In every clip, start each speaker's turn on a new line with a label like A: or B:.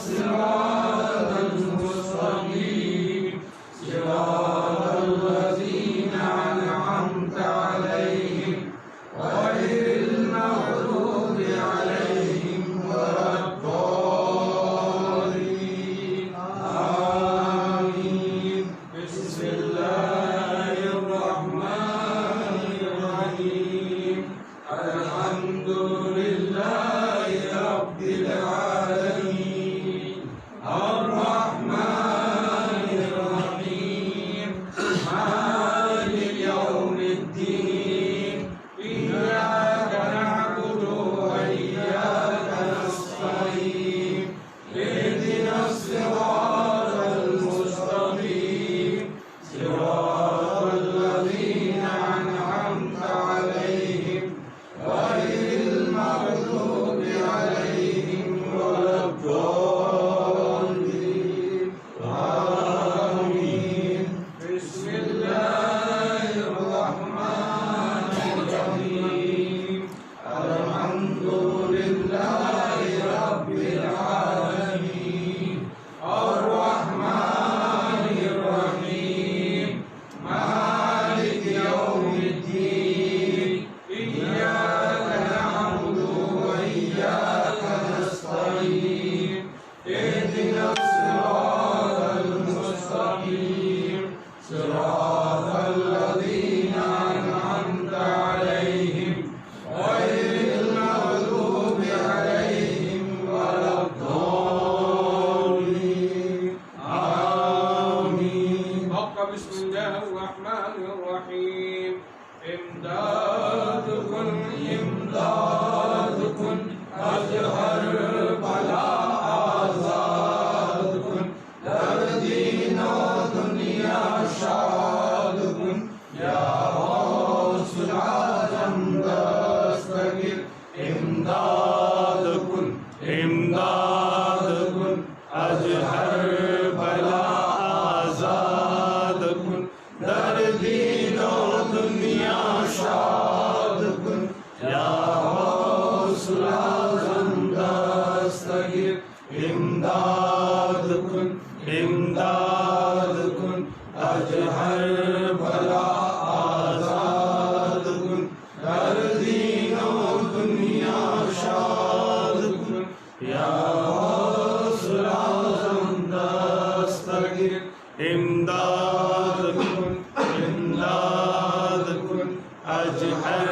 A: صراط المستقيم इमदाद कुन अजहर भला आजाद कुन हर दीनो दुनिया शाद कुन या गौसुल आज़म दस्तगीर इमदाद कुन अजहर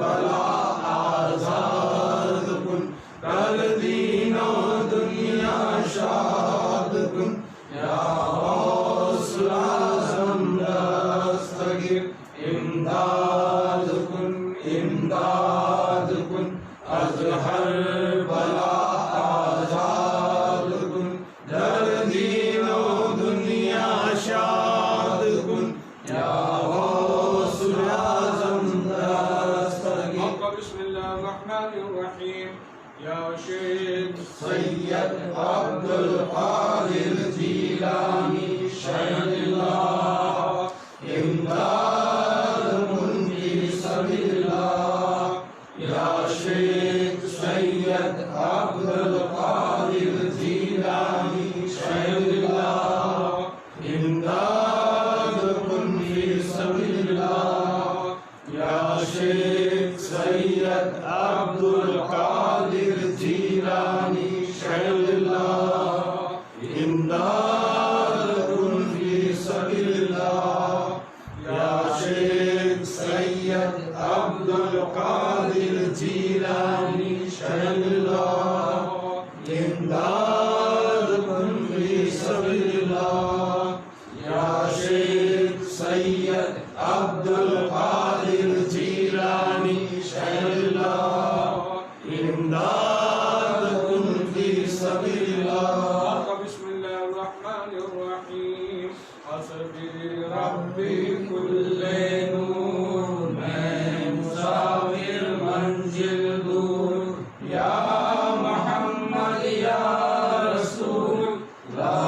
A: भला आजाद कुन कर दीनो दुनिया शाद कुन या गौसुल आज़म दस्तगीर इमदाद कुन अजहर भला आजाद कुन कर दीनो दुनिया शाद कुन या गौसुल आज़म दस्तगीर। बिस्मिल्लाहिर्रहमानिर्रहीम। या शेख सैयद अब्दुल कादिर जीलानी शहदुल्लाह इमदाद मुनफी सबील्लाह। या शेख सैयद अब्दुल कादिर जीलानी शहदुल्लाह इमदाद मुनफी सबील्लाह। या शेख सैयद अब्दुल कादिर जीलानी शहदुल्लाह इमदाद मुनफी सबील्लाह। या शेख सैयद अब्दुल कादिर जीलानी शहदुल्लाह इमदाद मुनफी सबील्लाह। या शेख सैयद अब्दुल कादिर जीलानी शहदुल्लाह इमदाद मुनफी सबील्लाह। बिस्मिल्लाहिर्रहमानिर्रहीम। हस्बी रब्बी कुल्ले नूर मैं मुसाफिर मंजिल दूर। या मोहम्मद या रसूल ला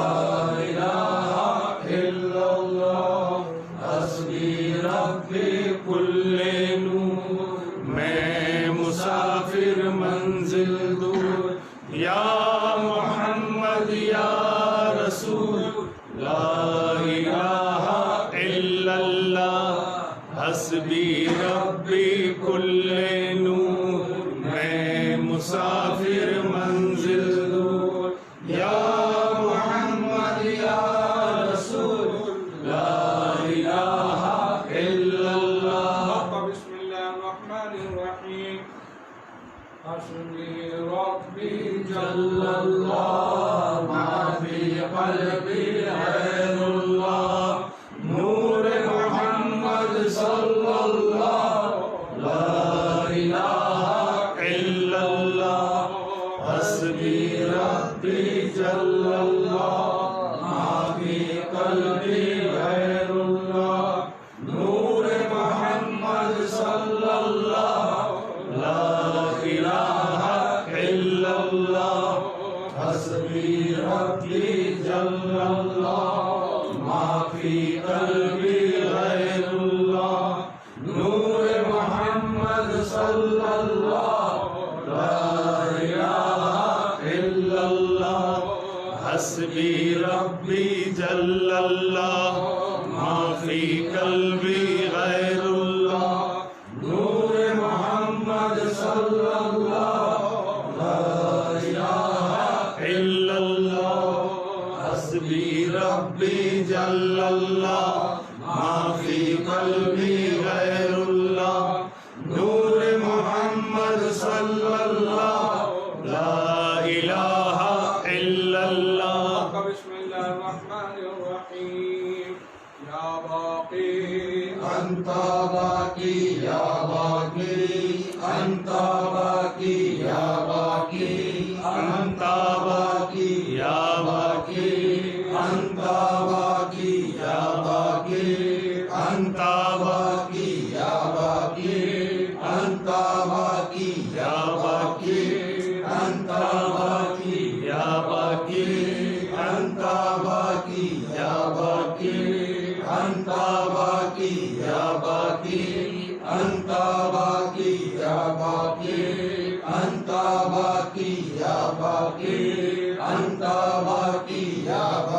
A: इलाहा इल्लल्लाह। हस्बी रब्बी कुल्ले नूर मैं मुसाफिर मंजिल दूर। या मोहम्मद या रसूल ला इलाहा इल्लल्लाह। हस्बी रब्बी कुल्ले नूर मैं मुसाफिर मंजिल दूर। या मोहम्मद या रसूल ला इलाहा इल्लल्लाह। बिस्मिल्लाहिर्रहमानिर्रहीम। हस्बी रब्बी जल्लल्लाह मा फी क़ल्बी गैरुल्लाह। नूर मोहम्मद सल्लल्लाह ला इलाहा इल्लल्लाह। हस्बी रब्बी जल्लल्लाह मा फी क़ल्बी गैरुल्लाह। नूर मोहम्मद सल्लल्लाह ला इलाहा इल्लल्लाह। हस्बी रब्बी जल्लल्लाह मा फी क़ल्बी गैरुल्लाह। नूर मोहम्मद सल्लल्लाह ला इलाहा इल्लल्लाह। हस्बी रब्बी जल्लल्लाह मा फी क़ल्बी गैरुल्लाह। नूर मोहम्मद सल्लल्लाह ला इलाहा इल्लल्लाह। हस्बी रब्बी जल्लल्लाह मा फी क़ल्बी गैरुल्लाह। नूर मोहम्मद सल्लल्लाह ला इलाहा इल्लल्लाह। बिस्मिल्लाहिर्रहमानिर्रहीम। या बाक़ी अंता बाक़ी या बाक़ी अंता बाक़ी या बाक़ी अंता बाक़ी या बाक़ी अंता बाक़ी या बाक़ी अंता बाक़ी या बाक़ी अंता बाक़ी या बाक़ी अंता बाक़ी या बाक़ी अंता बाक़ी या बाक़ी अंता बाक़ी या बाक़ी अंता बाक़ी या बाक़ी अंता बाक़ी या बाक़ी अंता बाक़ी या बाक़ी।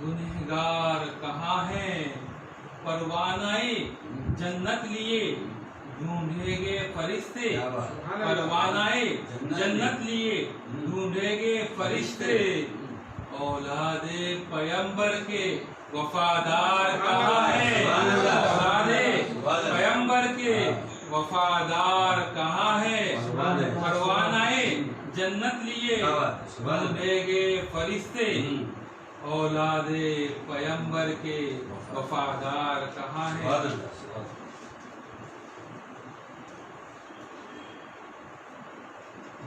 B: गुनहगार कहाँ है? परवानाए जन्नत लिए ढूंढेंगे फरिश्ते, परवानाए जन्नत लिए ढूंढेंगे फरिश्ते। औलादे पैगंबर के वफादार कहाँ है? औलादे पैगंबर के वफादार कहाँ है? परवानाए जन्नत लिए ढूंढेंगे फरिश्ते। औलादे पैगंबर के वफादार कहाँ है?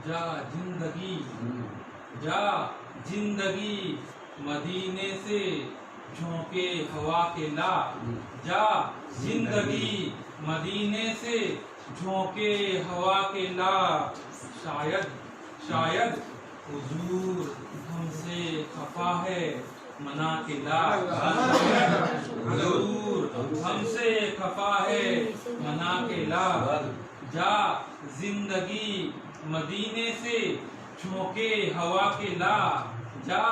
B: जा जिंदगी, जा जिंदगी मदीने से झोंके हवा के ला, जा जिंदगी मदीने से झोंके हवा के ला। शायद शायद हुजूर हमसे खफा है मना के ला, हुजूर हमसे खफा है मना के ला। जा जिंदगी मदीने से झोंके हवा के ला, जा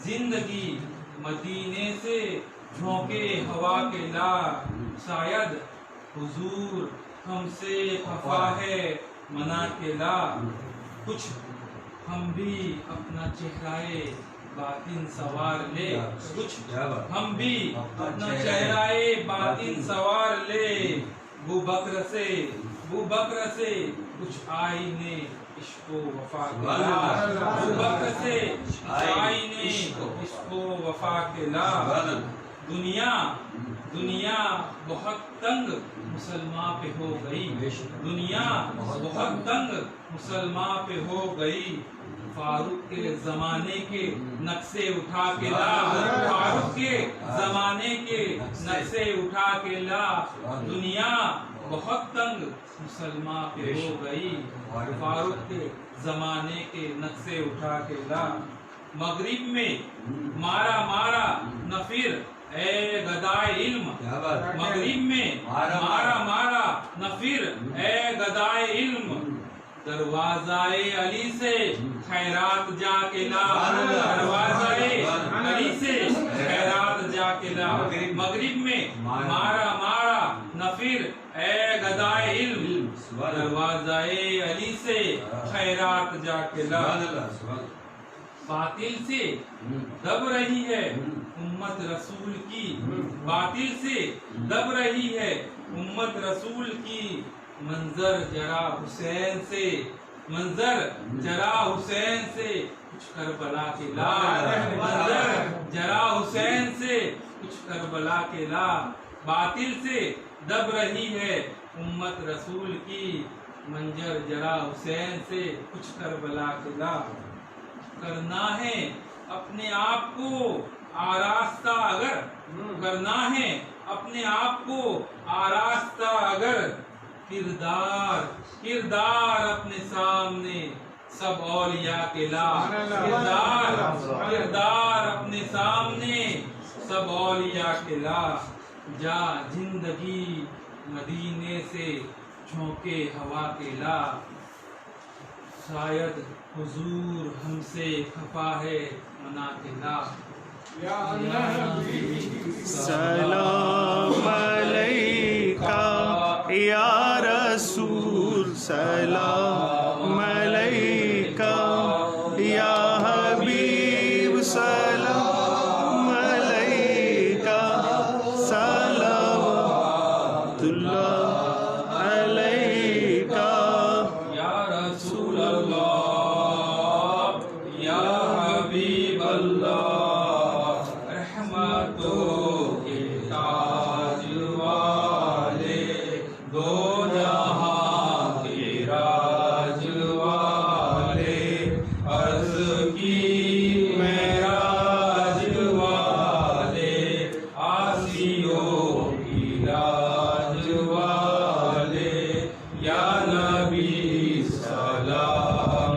B: जिंदगी मदीने से झोंके हवा के ला। शायद हुजूर हमसे खफा है मना के ला। कुछ हम भी अपना चेहराए बातिन सवार ले, कुछ हम भी अपना चेहराए बातिन सवार ले। वो बकर से कुछ आईने इश्को वफा के ला, वो बकर से आईने इश्को वफा के ला। दुनिया बहुत तंग मुसलमान पे हो गई, दुनिया बहुत तंग मुसलमान पे हो गई। फारूक के जमाने के नक्शे उठा के ला, फारूक के जमाने के नक्शे उठा के ला। दुनिया बहुत तंग मुसलमान पे हो गई, फारूक के जमाने के नक्शे उठा के ला। मगरिब में मारा न फिर ए गदाए इल्म, मगरिब में मारा न फिर ए गदाए इल्म। दरवाज़ाए अली से खैरात जाके ला, दरवाज़ाए अली से खैरात जाके ला। मगरिब में मारा न फिर ए गदाए इल्म, दरवाज़ाए अली से खैरात जाके ला। बातिल से दब रही है उम्मत रसूल की, बातिल से दब रही है उम्मत रसूल की। मंजर जरा हुसैन से, मंजर जरा हुसैन से कुछ करबला के ला, मंजर जरा हुसैन से कुछ करबला के ला। बातिल से दब रही है उम्मत रसूल की, मंजर जरा हुसैन से कुछ करबला के ला। करना है अपने आप को आरास्ता अगर, करना है अपने आप को आरास्ता अगर। किरदार अपने सामने सब औलिया के ला, किरदार अपने सामने सब औलिया के ला। जा जिंदगी मदीने से झोंके हवा के ला। शायद हुजूर हमसे खफा है मना के ला।
A: सलाम अलैका या रसूल, सलाम अलैका या हबीब, सलाम अलैका सलावतुल्लाह अलैका।
B: या रसूल अल्लाह या हबीब अल्लाह, रहमतों के ताज वाले, दो जहां के राज वाले, अर्ज़ की मेराज वाले, आसियों की लाज वाले। या नबी सलाम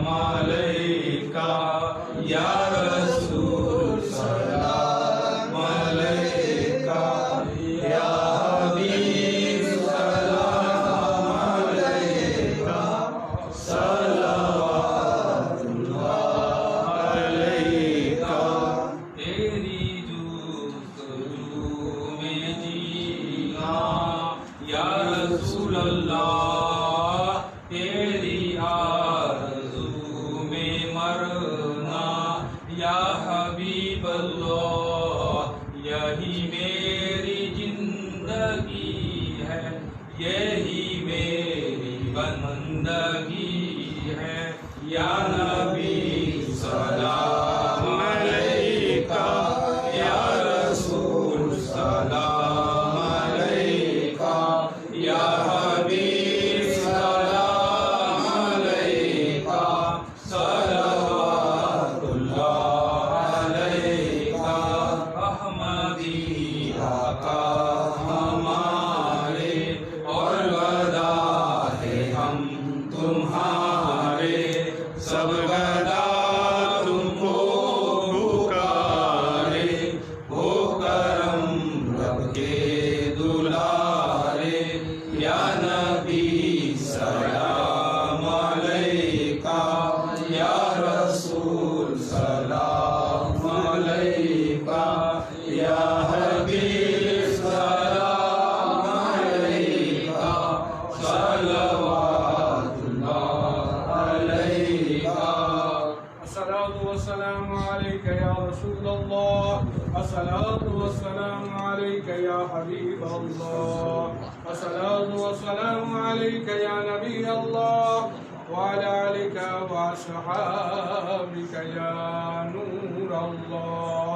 B: या नबी सलाम अलैका, या रसूल सलाम अलैका, या हबीब सलाम अलैका, सलवातुल्लाह अलैका। अहमदी आका हमारे और गदा है हम तुम्हारे, सब गदा तुमको पुकारे, हो करम रब के दुलारे, या नबी सलाम अलैका, या रसूल सलाम अलैका, या हबीब सलाम अलैका, सलवातुल्लाह अलैका।
C: अस्सलातु वस्सलामु अलैका या रसूलल्लाह, अस्सलातु वस्सलामु अलैका या हबीबल्लाह, अस्सलातु वस्सलामु अलैका या नबीयल्लाह, व अला आलिका व अस्हाबिका या नूरल्लाह,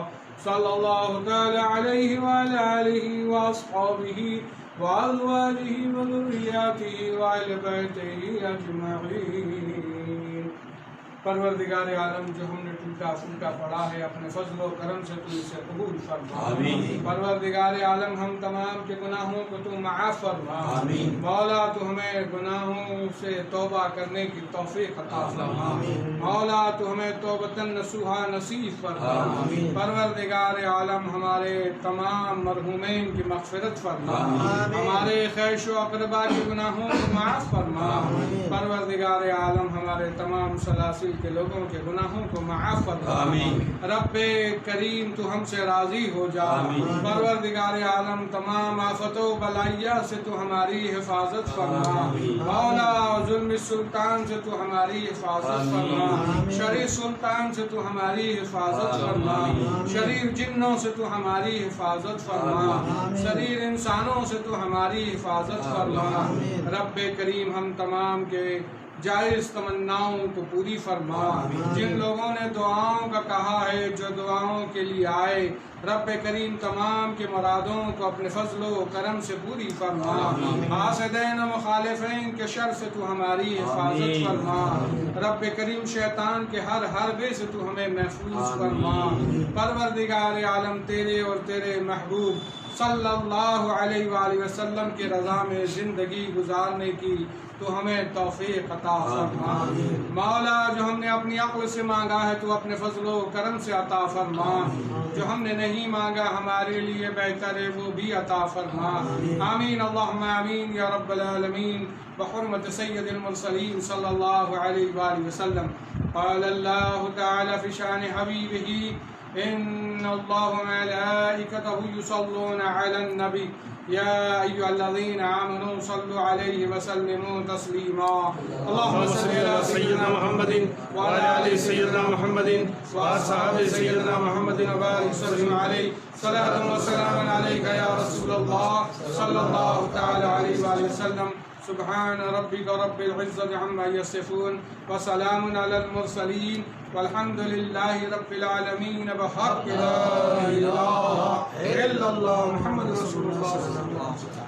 C: सल्लल्लाहु तआला अलैहि व अला आलिहि व अस्हाबिहि व अज़वाजिहि व ज़ुर्रिय्यतिहि व अहले बैतिहि अजमईन। परवरदिगार आलम, जो हमने टूटा फूटा पढ़ा है अपने फजल व करम से तू इसे कबूल फरमा। परवरदिगार आलम, हम तमाम के गुनाहों को तू माफ़ फरमा। मौला, तू हमें गुनाहों से तौबा करने की तौफीक अता फरमा। मौला, तू हमें तौबतन नसूहा नसीब फरमा। परवरदिगार आलम, हमारे तमाम मरहूमैन की मग़फ़िरत फरमा। हमारे खैश व अक़रबा के गुनाहों को माफ़ फरमा। परवरदिगार आलम, हमारे तमाम सलासिल के लोगों के गुनाहों को माफ़ फरमा। रब्बे करीम, तू हमसे राज़ी हो जा। परवरदिगार आलम, तमाम आफतों बलाइया से तू हमारी हिफाजत फरमा। मौला, जुल्म सुल्तान से तू हमारी हिफाजत फरमा। शरीर सुल्तान से तू हमारी हिफाजत फरमा। शरीर जिन्नों से तू हमारी हिफाजत फरमा। शरीर इंसानों से तू हमारी हिफाजत फरमा। रब्बे करीम, हम तमाम के जायज़ तमन्नाओं को पूरी फरमा। जिन लोगों ने दुआओं का कहा है, जो दुआओं के लिए आए, रब्बे करीम तमाम के मुरादों को अपने फजलो करम से पूरी फरमा। हासिदैन व मुखालिफीन के शर से तू हमारी हिफाजत फरमा। रब्बे करीम, शैतान के हर हरबे से तू हमें महफूज फरमा। परवरदिगार आलम, तेरे और तेरे महबूब सल्लल्लाहु अलैहि वसल्लम के रज़ा में ज़िंदगी गुजारने की तो हमें तौफीक अता फरमा। मौला, जो हमने अपनी अक्ल से मांगा है, तो अपने फजलो करम से अता फरमा। जो हमने नहीं मांगा, हमारे लिए बेहतर है, वो भी अता फरमा। आमीन अल्लाहुम्मा आमीन या रब्बल आलमीन। बहुर्मत सय्यदिल मुरसलीन सल्लल्लाहु अलैहि वसल्लम। क़ाल अल्लाहु तआला फ़ी शान हबीबिही इन्नल्लाह व मलाइकतहु युसल्लूना अलन नबी या अय्युहल्लज़ीना आमनू सल्लु अलैहि व सल्लिमू तस्लीमा। अल्लाहुम्मा सल्लि अला सय्यिदिना मुहम्मदिन व अला आलि सय्यिदिना मुहम्मदिन व अस्हाबि सय्यिदिना मुहम्मदिन व बारिक सल्लिम अलैहि। सलातुन व सलामुन अलैका या रसूलल्लाह सल्लल्लाहु तआला अलैहि व सल्लम। सुब्हान रब्बिका रब्बिल इज़्ज़ति अम्मा यसिफून व सलामुन अलल मुरसलीन वल्हम्दुलिल्लाहि रब्बिल आलमीन। बहक़्क़ि ला इलाहा इल्लल्लाह मुहम्मदुर रसूलुल्लाह।